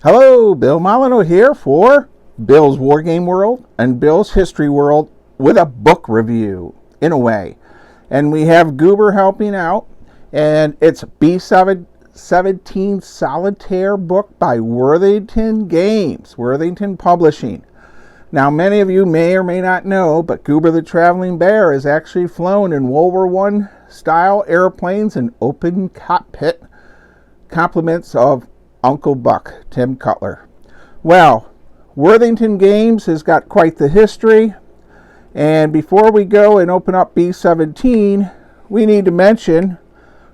Hello, Bill Molyneux here for Bill's Wargame World and Bill's History World with a book review, in a way. And we have Goober helping out, and it's B-17 Solitaire book by Worthington Games, Worthington Publishing. Now, many of you may or may not know, but Goober the Traveling Bear has actually flown in World War I style airplanes in open cockpit, compliments of Uncle Buck, Tim Cutler. Well, Worthington Games has got quite the history, and before we go and open up B-17, we need to mention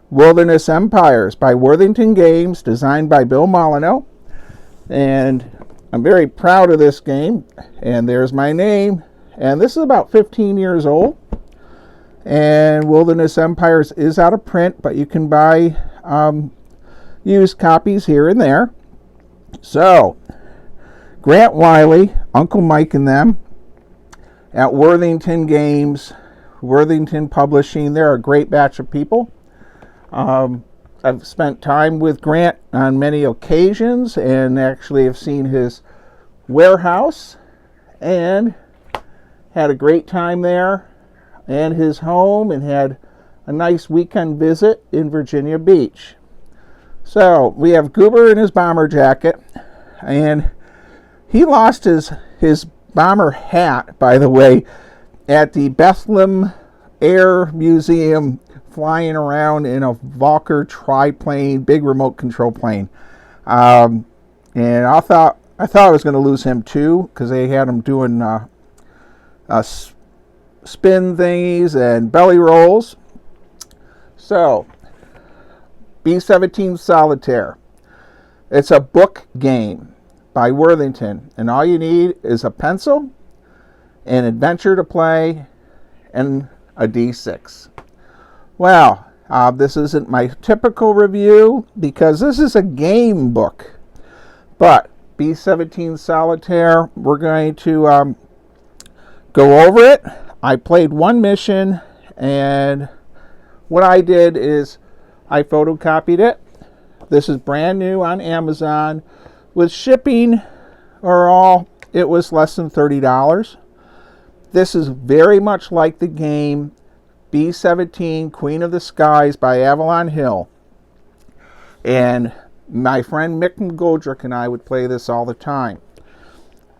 Wilderness Empires by Worthington Games, designed by Bill Molyneux, and I'm very proud of this game, and there's my name, and this is about 15 years old, and Wilderness Empires is out of print, but you can buy used copies here and there. So, Grant Wylie, Uncle Mike and them at Worthington Games, Worthington Publishing, they're a great batch of people. I've spent time with Grant on many occasions and actually have seen his warehouse and had a great time there, and his home, and had a nice weekend visit in Virginia Beach. So we have Goober in his bomber jacket, and he lost his bomber hat, by the way, at the Bethlehem Air Museum, flying around in a Valkyr triplane, big remote control plane. And I thought I was going to lose him too, because they had him doing spin thingies and belly rolls. So, B-17 Solitaire. It's a book game by Worthington, and all you need is a pencil, an adventure to play, and a D6. Well, this isn't my typical review because this is a game book, but B-17 Solitaire, we're going to go over it. I played one mission, and what I did is I photocopied it. This is brand new on Amazon. With shipping or all, it was less than $30. This is very much like the game B-17 Queen of the Skies by Avalon Hill. And my friend Mick McGoldrick and I would play this all the time.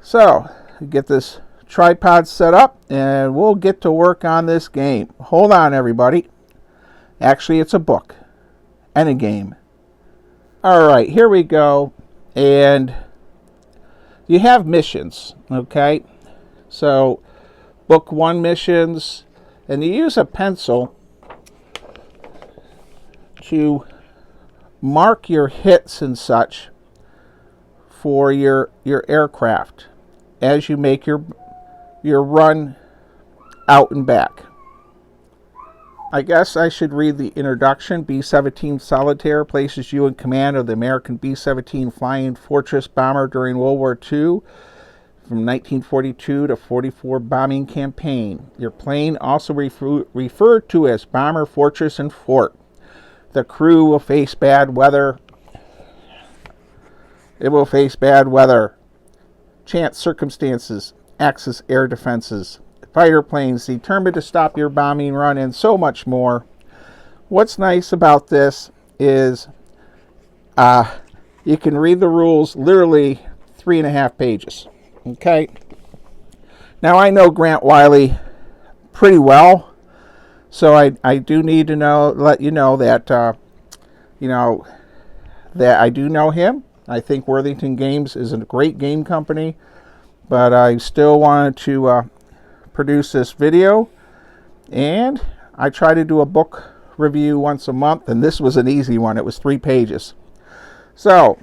So, get this tripod set up and we'll get to work on this game. Hold on, everybody. Actually, it's a book and a game. Alright, here we go. And you have missions, okay? So, book 1 missions, and you use a pencil to mark your hits and such for your aircraft as you make your run out and back. I guess I should read the introduction. B-17 Solitaire places you in command of the American B-17 Flying Fortress bomber during World War II from 1942 to 44 bombing campaign. Your plane, also referred to as Bomber, Fortress, and Fort. The crew will face bad weather. It will face bad weather, chance circumstances, Axis air defenses, fighter planes determined to stop your bombing run, and so much more. What's nice about this is you can read the rules literally 3.5 pages. Okay. Now I know Grant Wylie pretty well, so I do need to let you know that that I do know him. I think Worthington Games is a great game company, but I still wanted to produce this video, and I try to do a book review once a month, and this was an easy one. It was 3 pages. So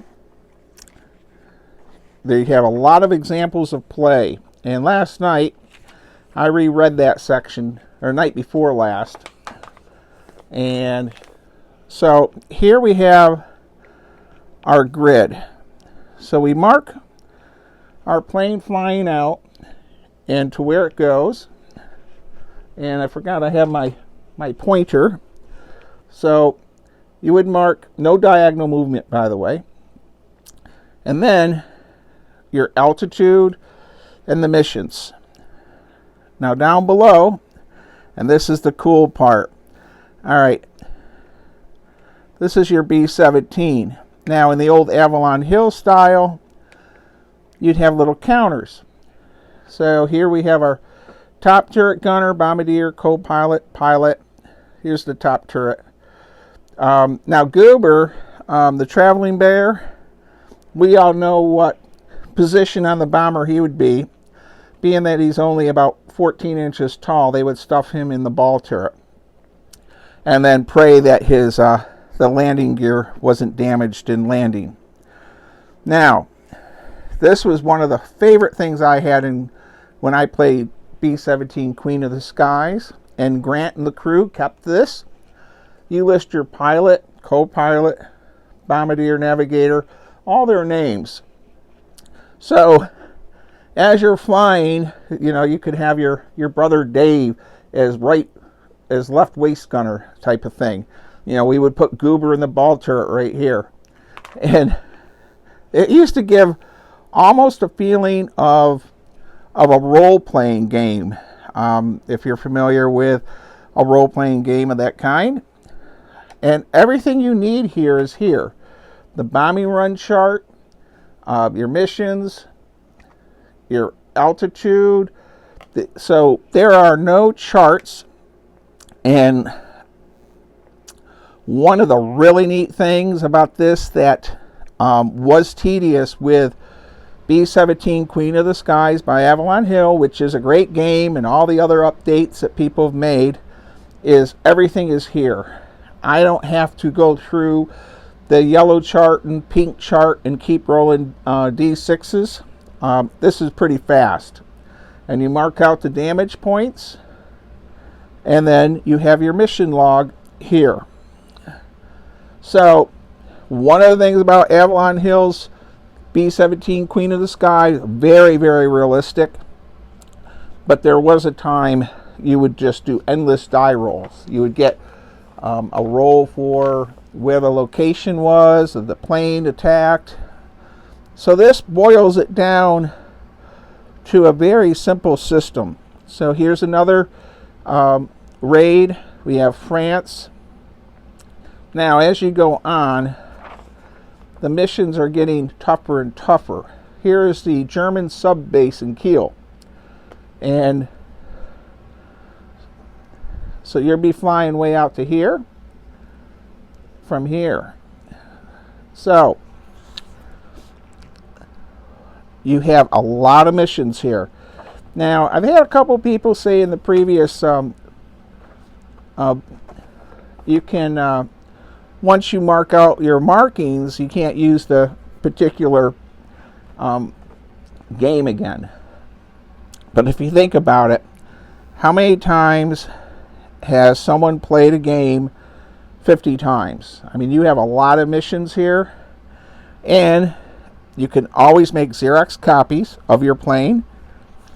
they have a lot of examples of play, and last night I reread that section, or night before last, and so here we have our grid. So we mark our plane flying out and to where it goes, and I forgot I have my pointer. So you would mark no diagonal movement, by the way, And then your altitude and the missions. Now down below, and this is the cool part. All right, this is your B-17. Now in the old Avalon Hill style, you'd have little counters. So here we have our top turret gunner, bombardier, co-pilot, pilot. Here's the top turret. Now Goober, the traveling bear, we all know what position on the bomber he would be. Being that he's only about 14 inches tall, they would stuff him in the ball turret and then pray that his the landing gear wasn't damaged in landing. Now, this was one of the favorite things I had when I played B-17 Queen of the Skies, and Grant and the crew kept this. You list your pilot, co-pilot, bombardier, navigator, all their names. So as you're flying, you know, you could have your brother Dave as left waist gunner type of thing. You know, we would put Goober in the ball turret right here. And it used to give almost a feeling of a role-playing game. If you're familiar with a role-playing game of that kind. And everything you need here is here. The bombing run chart, your missions, your altitude. So there are no charts. And one of the really neat things about this that was tedious with B-17 Queen of the Skies by Avalon Hill, which is a great game, and all the other updates that people have made, is everything is here. I don't have to go through the yellow chart and pink chart and keep rolling D6s. This is pretty fast. And you mark out the damage points, and then you have your mission log here. So one of the things about Avalon Hill's B-17 Queen of the Sky, very, very realistic. But there was a time you would just do endless die rolls. You would get a roll for where the location was of the plane attacked. So this boils it down to a very simple system. So here's another raid. We have France. Now as you go on, the missions are getting tougher and tougher. Here is the German sub base in Kiel. And so you'll be flying way out to here from here. So you have a lot of missions here. Now, I've had a couple people say in the previous, you can, once you mark out your markings, you can't use the particular game again. But if you think about it, how many times has someone played a game 50 times? I mean, you have a lot of missions here, and you can always make Xerox copies of your plane.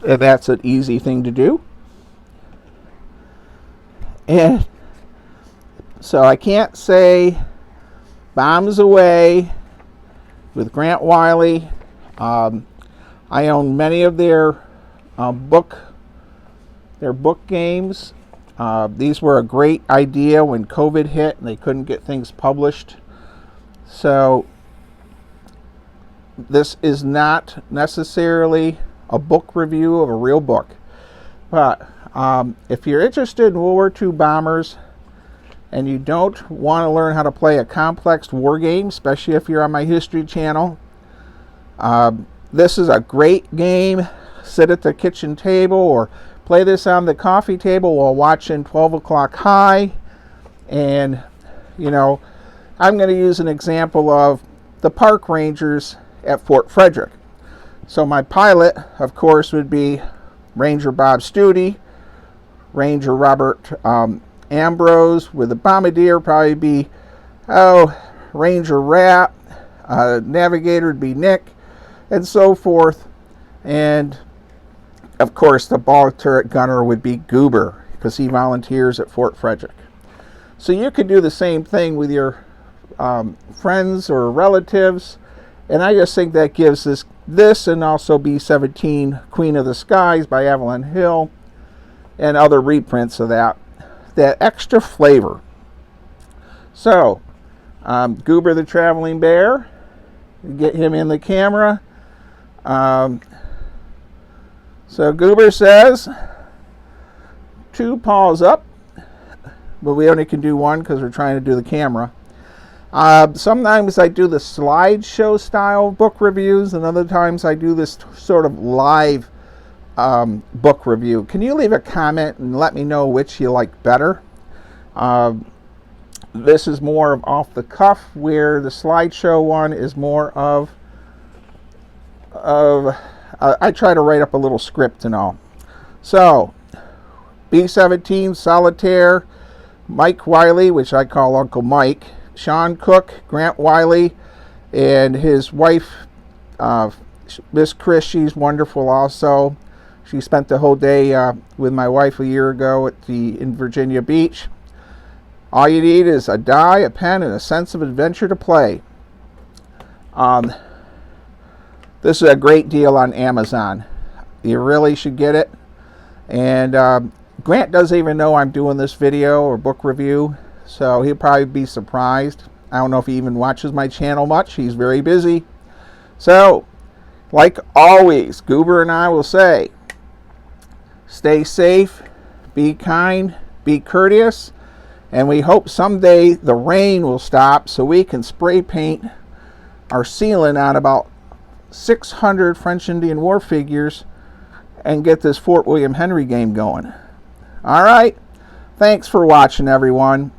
That's an easy thing to do. And so I can't say Bombs Away with Grant Wylie. I own many of their book games. These were a great idea when COVID hit and they couldn't get things published. So this is not necessarily a book review of a real book. But if you're interested in World War II bombers and you don't want to learn how to play a complex war game, especially if you're on my history channel, this is a great game. Sit at the kitchen table or play this on the coffee table while watching 12 o'clock high. And, you know, I'm going to use an example of the park rangers at Fort Frederick. So my pilot, of course, would be Ranger Bob Studi, Ranger Robert Ambrose, with the bombardier probably be, Ranger Rat, navigator would be Nick, and so forth. And of course, the ball turret gunner would be Goober, because he volunteers at Fort Frederick. So you could do the same thing with your friends or relatives, And I just think that gives this and also B-17 Queen of the Skies by Evelyn Hill and other reprints of that extra flavor. So, Goober the Traveling Bear, get him in the camera. So Goober says, 2 paws up, but we only can do 1 because we're trying to do the camera. Sometimes I do the slideshow style book reviews, and other times I do this sort of live book review. Can you leave a comment and let me know which you like better? This is more of off the cuff, where the slideshow one is more of I try to write up a little script and all. So, B-17, Solitaire, Mike Wylie, which I call Uncle Mike, Sean Cook, Grant Wylie, and his wife, Miss Chris. She's wonderful also. She spent the whole day with my wife a year ago in Virginia Beach. All you need is a die, a pen, and a sense of adventure to play. This is a great deal on Amazon. You really should get it. And Grant doesn't even know I'm doing this video or book review, so he'll probably be surprised. I don't know if he even watches my channel much. He's very busy. So, like always, Goober and I will say, stay safe, be kind, be courteous, and we hope someday the rain will stop so we can spray paint our ceiling on about 600 French Indian War figures and get this Fort William Henry game going. All right. Thanks for watching, everyone.